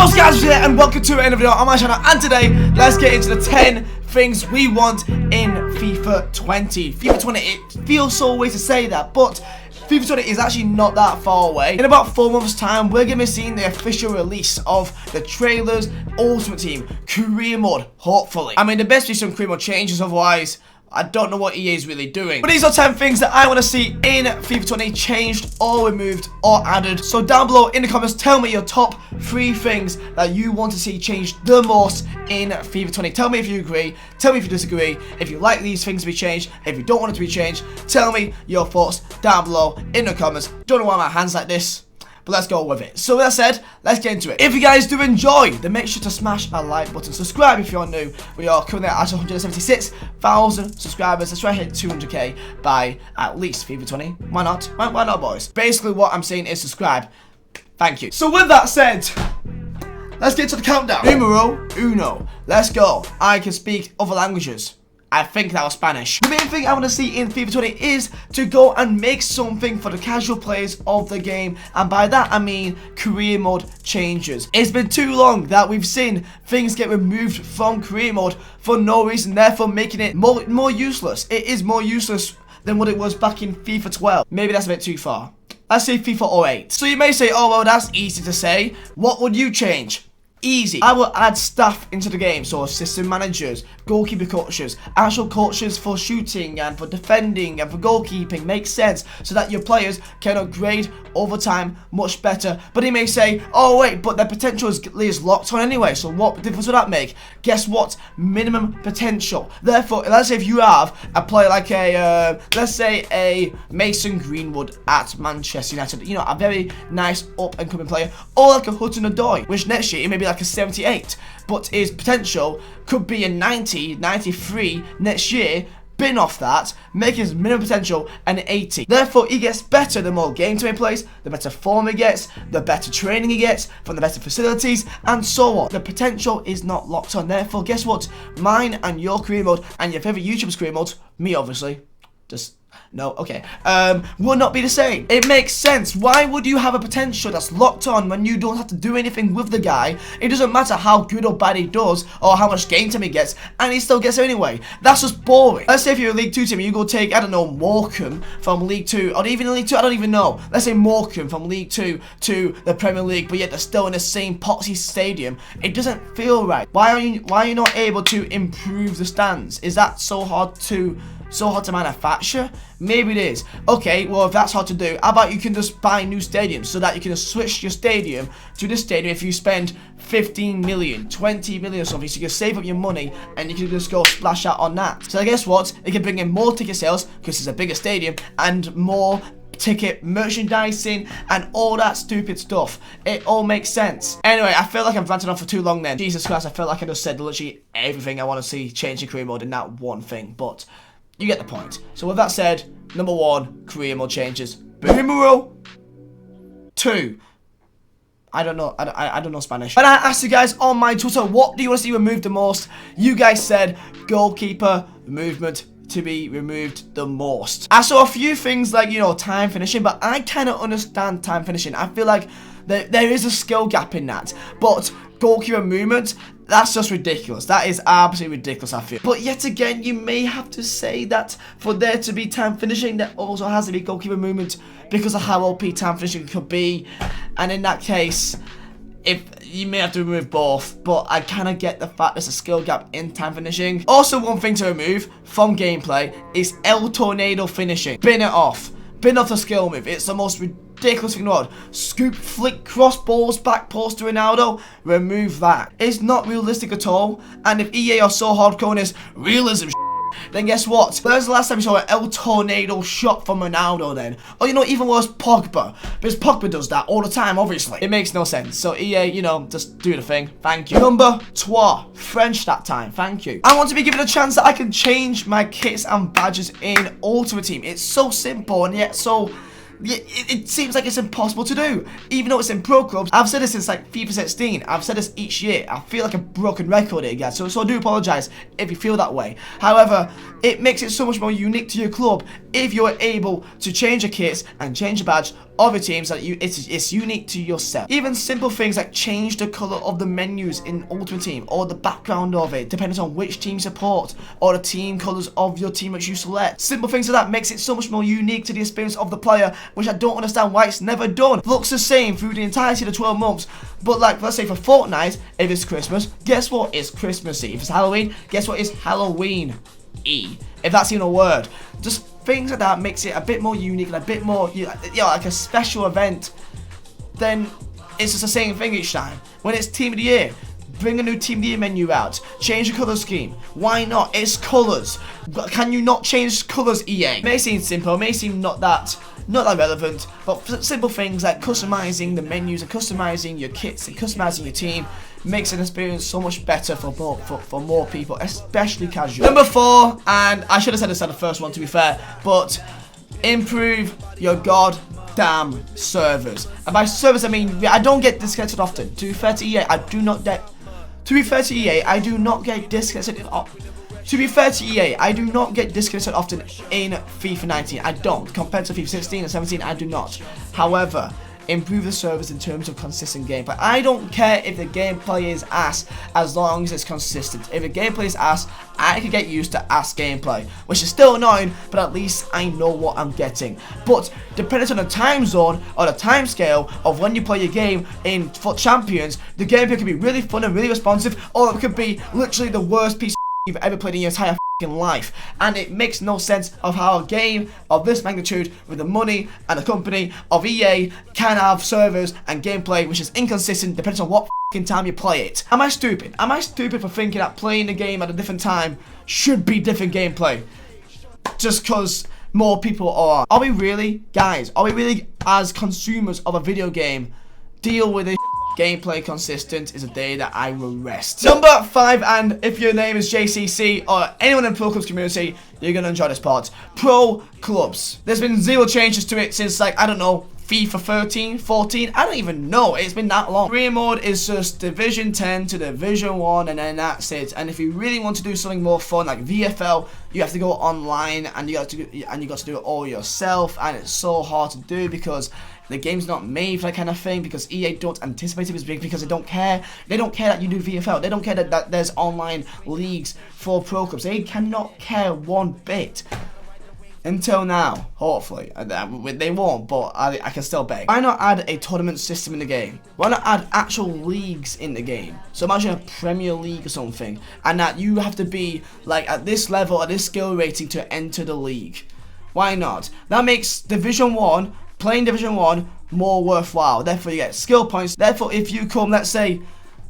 What's guys, Vizeh, and welcome to another video on my channel. And today, let's get into the 10 things we want in FIFA 20. FIFA 20, it feels so weird to say that, but FIFA 20 is actually not that far away. In about 4 months time, we're going to be seeing the official release of the trailers, Ultimate Team, Career Mode, hopefully. I mean, there best be some career mode changes, otherwise I don't know what EA is really doing. But these are 10 things that I want to see in FIFA 20 changed or removed or added. So down below in the comments, tell me your top 3 things that you want to see changed the most in FIFA 20. Tell me if you agree, tell me if you disagree, if you like these things to be changed, if you don't want it to be changed. Tell me your thoughts down below in the comments. Don't know why my hand's like this, but let's go with it. So with that said, let's get into it. If you guys do enjoy, then make sure to smash that like button. Subscribe if you're new. We are currently at 176,000 subscribers. Let's try to hit 200k by at least FIFA 20. Why not? Why not, boys? Basically, what I'm saying is subscribe. Thank you. So with that said, let's get to the countdown. Numero uno. Let's go. I can speak other languages. I think that was Spanish. The main thing I want to see in FIFA 20 is to go and make something for the casual players of the game. And by that, I mean career mode changes. It's been too long that we've seen things get removed from career mode for no reason, therefore making it more useless. It is more useless than what it was back in FIFA 12. Maybe that's a bit too far. Let's say FIFA 08. So you may say, oh, well, that's easy to say. What would you change? Easy. I will add staff into the game, so assistant managers, goalkeeper coaches, actual coaches for shooting and for defending and for goalkeeping. Makes sense, so that your players can upgrade over time much better. But he may say, oh wait, but their potential is locked on anyway, so what difference would that make? Guess what? Minimum potential. Therefore, let's say if you have a player like a, let's say a Mason Greenwood at Manchester United, you know, a very nice up and coming player, or like a Hudson-Odoi, which next year it may be like a 78, but his potential could be a 90, 93 next year. Bin off that, make his minimum potential an 80. Therefore, he gets better the more game time he plays, the better form he gets, the better training he gets from the better facilities, and so on. The potential is not locked on. Therefore, guess what? Mine and your career mode and your favorite YouTuber's career mode, me obviously, just no, okay, will not be the same. It makes sense. Why would you have a potential that's locked on when you don't have to do anything with the guy? It doesn't matter how good or bad he does or how much game time he gets, and he still gets it anyway. That's just boring. Let's say if you're a League 2 team and you go take, I don't know, Morecambe from League 2, or even League 2, I don't even know. Let's say Morecambe from League 2 to the Premier League, but yet they're still in the same poxy stadium. It doesn't feel right. Why are you not able to improve the stands? Is that so hard to manufacture? Maybe it is. Okay, well, if that's hard to do, how about you can just buy new stadiums so that you can just switch your stadium to this stadium if you spend 15 million, 20 million or something, so you can save up your money and you can just go splash out on that. So guess what? It can bring in more ticket sales because it's a bigger stadium and more ticket merchandising and all that stupid stuff. It all makes sense. Anyway, I feel like I've ranted on for too long then. Jesus Christ, I feel like I just said literally everything I want to see change in career mode in that one thing, but you get the point. So with that said, number 1, career mode changes. Numero 2. I don't know. I don't know Spanish. When I asked you guys on my Twitter, what do you want to see removed the most? You guys said goalkeeper movement to be removed the most. I saw a few things like, you know, time finishing, but I kind of understand time finishing. I feel like there is a skill gap in that, but goalkeeper movement, that's just ridiculous. That is absolutely ridiculous, I feel. But yet again, you may have to say that for there to be time finishing, there also has to be goalkeeper movement because of how OP time finishing could be. And in that case, if you may have to remove both, but I kind of get the fact there's a skill gap in time finishing. Also, one thing to remove from gameplay is El Tornado finishing. Bin it off. Bin off the skill move. It's the most ridiculous thing in the world. Scoop, flick, cross balls, back post to Ronaldo. Remove that. It's not realistic at all. And if EA are so hardcore in this realism then guess what? When's the last time you saw an El Tornado shot from Ronaldo then? Or, you know, even worse, Pogba. Because Pogba does that all the time, obviously. It makes no sense. So EA, you know, just do the thing. Thank you. Number 2. French that time. Thank you. I want to be given a chance that I can change my kits and badges in Ultimate Team. It's so simple and yet so it seems like it's impossible to do. Even though it's in pro clubs, I've said this since like FIFA 16. I've said this each year. I feel like a broken record here, guys. So I do apologise if you feel that way. However, it makes it so much more unique to your club if you're able to change your kits and change the badge of your teams so that it's unique to yourself. Even simple things like change the colour of the menus in Ultimate Team or the background of it, depending on which team you support, or the team colours of your team which you select. Simple things like that makes it so much more unique to the experience of the player, which I don't understand why it's never done. Looks the same through the entirety of the 12 months, but like, let's say for Fortnite, if it's Christmas, guess what? It's Christmassy. If it's Halloween, guess what? It's Halloween-y. If that's even a word. Just things like that makes it a bit more unique and a bit more, like a special event. Then it's just the same thing each time. When it's Team of the Year, bring a new Team of the Year menu out. Change the colour scheme. Why not? It's colours. Can you not change colours, EA? It may seem simple, it may seem not that relevant, but simple things like customizing the menus and customizing your kits and customizing your team makes an experience so much better for more people, especially casual. Number 4, and I should have said this at the first one to be fair, but improve your goddamn servers. And by servers I mean I don't get disconnected often. To be fair to EA, I do not get disconnected. To be fair to EA, I do not get disconnected often in FIFA 19. I don't. Compared to FIFA 16 and 17, I do not. However, improve the servers in terms of consistent gameplay. I don't care if the gameplay is ass as long as it's consistent. If the gameplay is ass, I can get used to ass gameplay, which is still annoying, but at least I know what I'm getting. But depending on the time zone or the time scale of when you play your game in FUT Champions, the gameplay can be really fun and really responsive, or it could be literally the worst piece of you've ever played in your entire life, and it makes no sense of how a game of this magnitude with the money and the company of EA can have servers and gameplay which is inconsistent depending on what time you play it. Am I stupid? Am I stupid for thinking that playing the game at a different time should be different gameplay just because more people are? Are we really, guys, are we really, as consumers of a video game, deal with this? Gameplay consistent is a day that I will rest. Number 5, and if your name is JCC or anyone in the pro clubs community, you're gonna enjoy this part. Pro clubs. There's been 0 changes to it since, like, I don't know, FIFA 13, 14, I don't even know. It's been that long. Career mode is just Division 10 to Division 1 and then that's it. And if you really want to do something more fun like VFL, you have to go online and you got to do it all yourself, and it's so hard to do because the game's not made for that kind of thing, because EA don't anticipate it because they don't care. They don't care that you do VFL. They don't care that there's online leagues for pro clubs. They cannot care one bit. Until now, hopefully. They won't, but I can still beg. Why not add a tournament system in the game? Why not add actual leagues in the game? So imagine a Premier League or something, and that you have to be like at this level, at this skill rating to enter the league. Why not? That makes Division 1, playing Division 1, more worthwhile. Therefore you get skill points. Therefore if you come, let's say,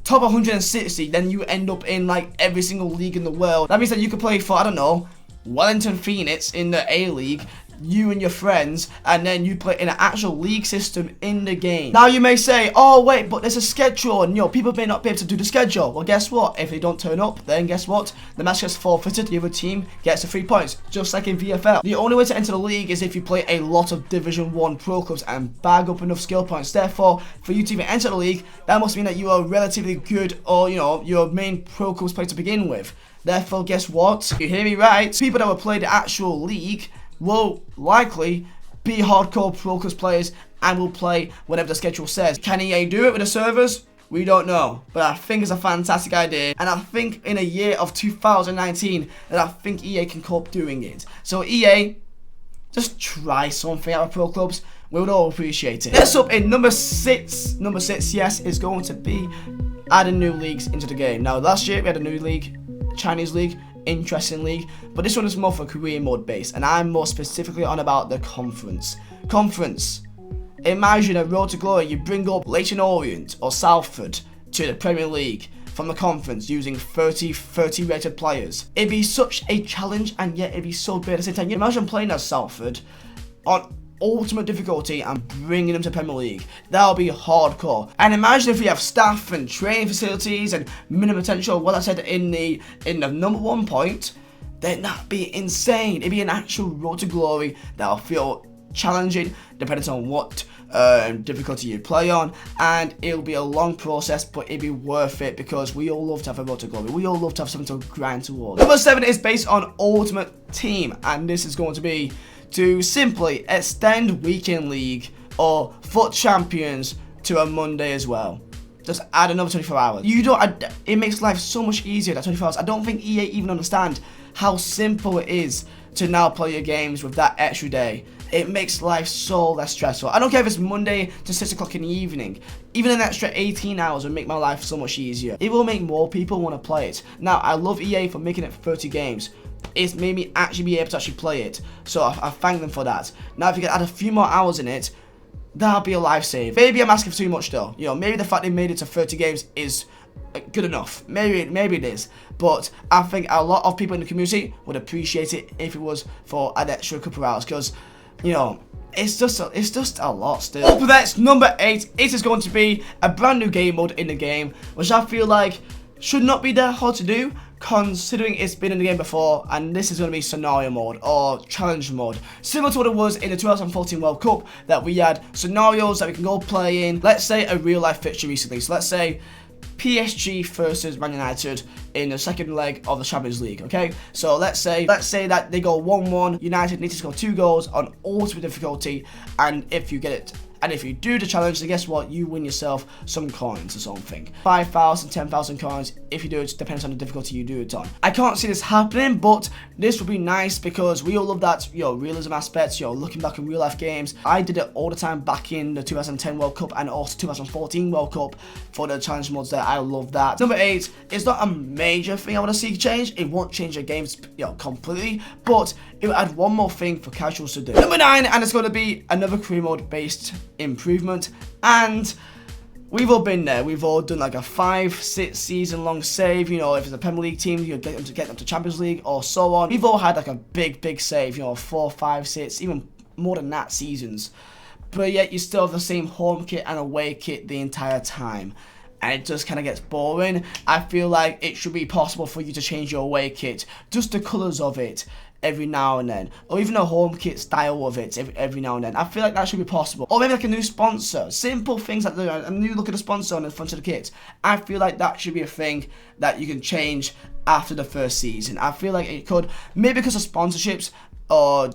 top 160, then you end up in like every single league in the world. That means that you could play for, I don't know, Wellington Phoenix in the A-League, you and your friends, and then you play in an actual league system in the game. Now you may say, oh wait, but there's a schedule and people may not be able to do the schedule. Well, guess what? If they don't turn up, then guess what? The match gets forfeited, the other team gets the 3 points, just like in VFL. The only way to enter the league is if you play a lot of Division 1 pro clubs and bag up enough skill points. Therefore, for you to even enter the league, that must mean that you are relatively good, or your main pro clubs player to begin with. Therefore, guess what? You hear me right? People that will play the actual league will likely be hardcore pro clubs players and will play whenever the schedule says. Can EA do it with the servers? We don't know, but I think it's a fantastic idea, and I think in a year of 2019 that I think EA can cope doing it. So EA, just try something out of pro clubs. We would all appreciate it. Next up in number 6, yes, is going to be adding new leagues into the game. Now last year we had a new league, Chinese league, interesting league, but this one is more for career mode based, and I'm more specifically on about the conference. Imagine a road to glory. You bring up Leyton Orient or Salford to the Premier League from the conference using 30 rated players. It'd be such a challenge, and yet it'd be so great at the same time. Imagine playing as Salford on ultimate difficulty and bringing them to Premier League. That'll be hardcore. And imagine if we have staff and training facilities and minimum potential, what I said in the number 1 point, then that'd be insane. It'd be an actual road to glory that'll feel challenging, depending on what difficulty you play on, and it'll be a long process, but it'll be worth it because we all love to have a road to glory. We all love to have something to grind towards. Number 7 is based on Ultimate Team, and this is going to be to simply extend Weekend League or FUT Champions to a Monday as well. Just add another 24 hours. It makes life so much easier, that 24 hours. I don't think EA even understand how simple it is to now play your games with that extra day. It makes life so less stressful. I don't care if it's Monday to 6 o'clock in the evening. Even an extra 18 hours would make my life so much easier. It will make more people want to play it. Now, I love EA for making it 30 games. It's made me actually be able to actually play it. So I thank them for that. Now, if you can add a few more hours in it, that'll be a lifesaver. Maybe I'm asking for too much though. You know, maybe the fact they made it to 30 games is good enough. Maybe it is. But I think a lot of people in the community would appreciate it if it was for an extra couple of hours, because, you know, it's just a lot still. Up next, number 8, it is going to be a brand new game mode in the game, which I feel like should not be that hard to do, considering it's been in the game before, and this is going to be scenario mode or challenge mode, similar to what it was in the 2014 World Cup, that we had scenarios that we can go play in. Let's say a real life fixture recently, so let's say PSG versus Man United in the second leg of the Champions League, okay? So let's say that they go 1-1, United need to score 2 goals on ultimate difficulty, and if you get it, and if you do the challenge, then guess what? You win yourself some coins or something. 5,000, 10,000 coins. If you do it, it depends on the difficulty you do it on. I can't see this happening, but this would be nice because we all love that, you know, realism aspects, you know, looking back in real life games. I did it all the time back in the 2010 World Cup and also 2014 World Cup for the challenge modes there. I love that. Number 8, it's not a major thing I want to see change. It won't change the games, you know, completely, but it will add one more thing for casuals to do. Number 9, and it's going to be another career mode based improvement, and we've all been there. We've all done like a 5-6 season long save. You know, if it's a Premier League team, you get them to Champions League or so on. We've all had like a big save, you know, 4, 5, 6, even more than that seasons, but yet you still have the same home kit and away kit the entire time, and it just kind of gets boring. I feel like it should be possible for you to change your away kit, just the colours of it every now and then, or even a home kit style of it every now and then. I feel like that should be possible. Or maybe like a new sponsor, simple things like a new look at the sponsor on the front of the kit. I feel like that should be a thing that you can change after the first season. I feel like it could, maybe because of sponsorships or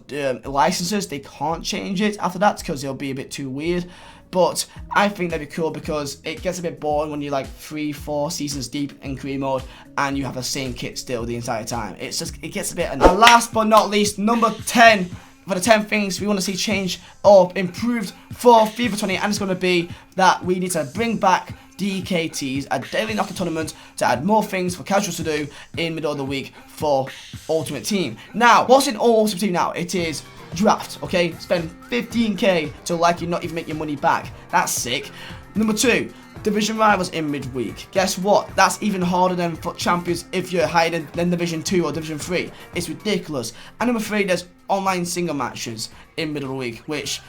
licenses, they can't change it after that because it'll be a bit too weird. But I think that'd be cool because it gets a bit boring when you're like 3-4 seasons deep in career mode and you have the same kit still the entire time. It gets a bit annoying. And last but not least, number 10 for the 10 things we want to see change or improved for FIFA 20, and it's going to be that we need to bring back DKTs, a daily knockout tournament, to add more things for casuals to do in middle of the week for Ultimate Team. Now, what's in Ultimate Team now? It is draft, okay? Spend 15k to like you not even make your money back. That's sick. Number 2, division rivals in midweek. Guess what? That's even harder than FUT Champions if you're higher than Division 2 or Division 3. It's ridiculous. And number 3, there's online single matches in middle of the week, which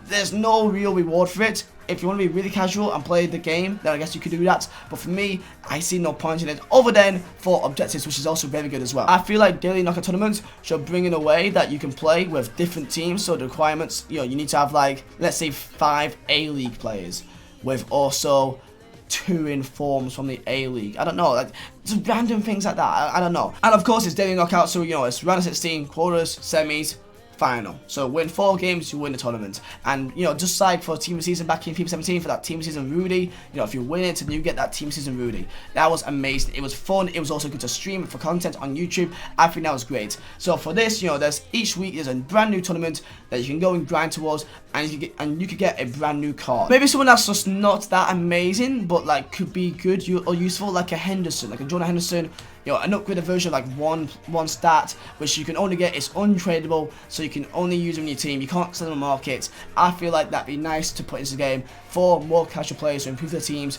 there's no real reward for it. If you want to be really casual and play the game, then I guess you could do that. But for me, I see no point in it other than for objectives, which is also very good as well. I feel like daily knockout tournaments should bring in a way that you can play with different teams. So the requirements, you know, you need to have like, let's say 5 A-League players with also 2 informs from the A-League. I don't know, like just random things like that. I don't know. And of course, it's daily knockout, so you know, it's round of 16, quarters, semis, final. So win 4 games, you win the tournament. And you know, just like for Team of the Season back in FIFA 17 for that Team of the Season Rudy, you know, if you win it, then you get that Team of the Season Rudy. That was amazing. It was fun. It was also good to stream for content on YouTube. I think that was great. So for this, you know, there's each week there's a brand new tournament that you can go and grind towards, and you could get a brand new card. Maybe someone that's just not that amazing, but like could be good or useful, like a Henderson, like a Jordan Henderson. You know, an upgraded version like one stat, which you can only get. It's untradeable, so you can only use them in your team. You can't sell them on the market. I feel like that'd be nice to put into the game for more casual players to improve their teams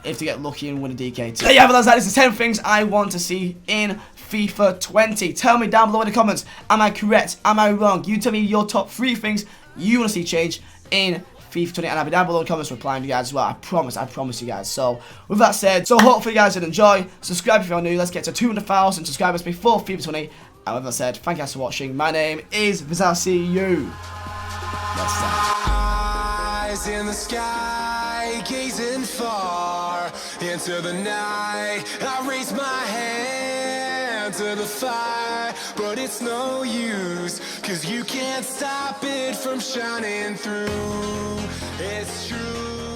if they get lucky and win a DK. There you have it, lads. That is the 10 things I want to see in FIFA 20. Tell me down below in the comments, am I correct? Am I wrong? You tell me your top 3 things you want to see change in FIFA 20, and I'll be down below in the comments replying to you guys as well. I promise you guys. So with that said, so hopefully you guys did enjoy. Subscribe if you're new. Let's get to 200,000 subscribers before FIFA 20. And with that said, thank you guys for watching. My name is Vizeh. See you. That's sad. Eyes in the sky, gazing far into the night. I raise my hand to the fire, but it's no use, 'cause you can't stop it from shining through. It's true.